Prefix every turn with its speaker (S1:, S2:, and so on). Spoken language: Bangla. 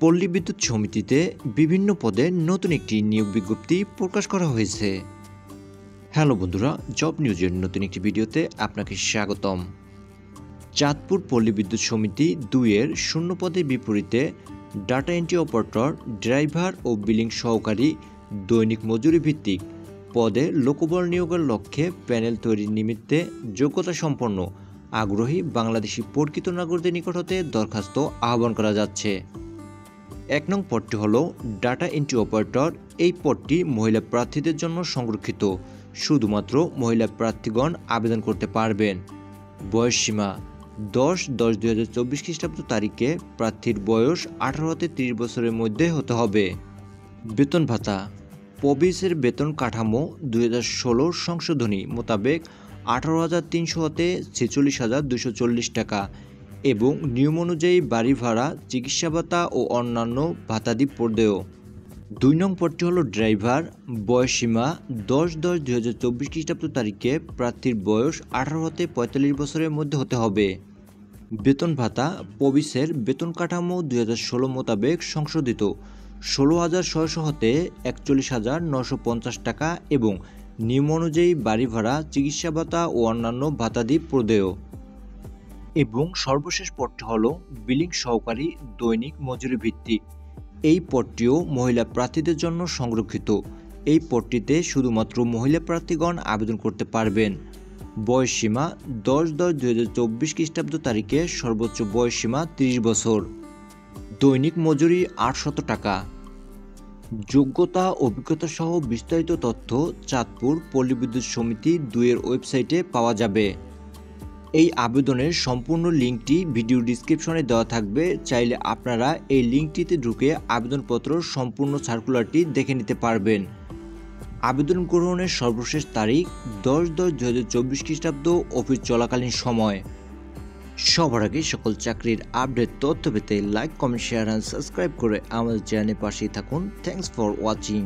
S1: পল্লী বিদ্যুৎ সমিতিতে বিভিন্ন পদে নতুন একটি নিয়োগ বিজ্ঞপ্তি প্রকাশ করা হয়েছে। হ্যালো বন্ধুরা, জব নিউজের নতুন একটি ভিডিওতে আপনাকে স্বাগতম। চাঁদপুর পল্লী বিদ্যুৎ সমিতি 2-এর শূন্য পদের বিপরীতে ডাটা এন্ট্রি অপারেটর, ড্রাইভার ও বিলিং সহকারী দৈনিক মজুরি ভিত্তিক পদে লোকবল নিয়োগের লক্ষ্যে প্যানেল তৈরির নিমিত্তে যোগ্যতা সম্পন্ন আগ্রহী বাংলাদেশি প্রকৃত নাগরিকদের নিকট হতে দরখাস্ত আহ্বান করা যাচ্ছে। 1 নং পদটি হল ডাটা এন্ট্রি অপারেটর। এই পদটি মহিলা প্রার্থীদের জন্য সংরক্ষিত। শুধুমাত্র মহিলা প্রার্থীগণ আবেদন করতে পারবেন। বয়সসীমা 10/10/2024 খ্রিস্টাব্দ তারিখে প্রার্থীর বয়স 18 হতে 30 বছরের মধ্যে হতে হবে। বেতন ভাতা পবিসের বেতন কাঠামো 2016 সংশোধনী মোতাবেক 18,300 হতে 46,240 টাকা এবং নিয়ম অনুযায়ী বাড়ি ভাড়া, চিকিৎসা ভাতা ও অন্যান্য ভাতাদি প্রদেয়। 2 নং পদটি হল ড্রাইভার। বয়সসীমা 10/10/2024 খ্রিস্টাব্দ তারিখে প্রার্থীর বয়স 18 হতে 45 বছরের মধ্যে হতে হবে। বেতন ভাতা পবিসের বেতন কাঠামো 2016 মোতাবেক সংশোধিত 16,600 হতে 41,950 টাকা এবং নিয়ম অনুযায়ী বাড়ি ভাড়া, চিকিৎসা ভাতা ও অন্যান্য ভাতাদি প্রদেয়। এবং সর্বশেষ পদটি হল বিলিং সহকারী দৈনিক মজুরি ভিত্তিক। এই পদটিও মহিলা প্রার্থীদের জন্য সংরক্ষিত। এই পদটিতে শুধুমাত্র মহিলা প্রার্থীগণ আবেদন করতে পারবেন। বয়সসীমা 10/10/2024 খ্রিস্টাব্দ তারিখে সর্বোচ্চ বয়সসীমা 30 বছর। দৈনিক মজুরি 800 টাকা। যোগ্যতা, অভিজ্ঞতা সহ বিস্তারিত তথ্য চাঁদপুর পল্লী বিদ্যুৎ সমিতি 2-এর ওয়েবসাইটে পাওয়া যাবে। এই আবেদনের সম্পূর্ণ লিঙ্কটি ভিডিও ডিসক্রিপশনে দেওয়া থাকবে। চাইলে আপনারা এই লিঙ্কটিতে ঢুকে আবেদনপত্র সম্পূর্ণ সার্কুলারটি দেখে নিতে পারবেন। আবেদন গ্রহণের সর্বশেষ তারিখ 10/10/2024 খ্রিস্টাব্দ অফিস চলাকালীন সময়। সবার আগে সকল চাকরির আপডেট তথ্য পেতে like, comment, share and subscribe করে আমাদের চ্যানেলের পাশেই থাকুন। Thanks for watching.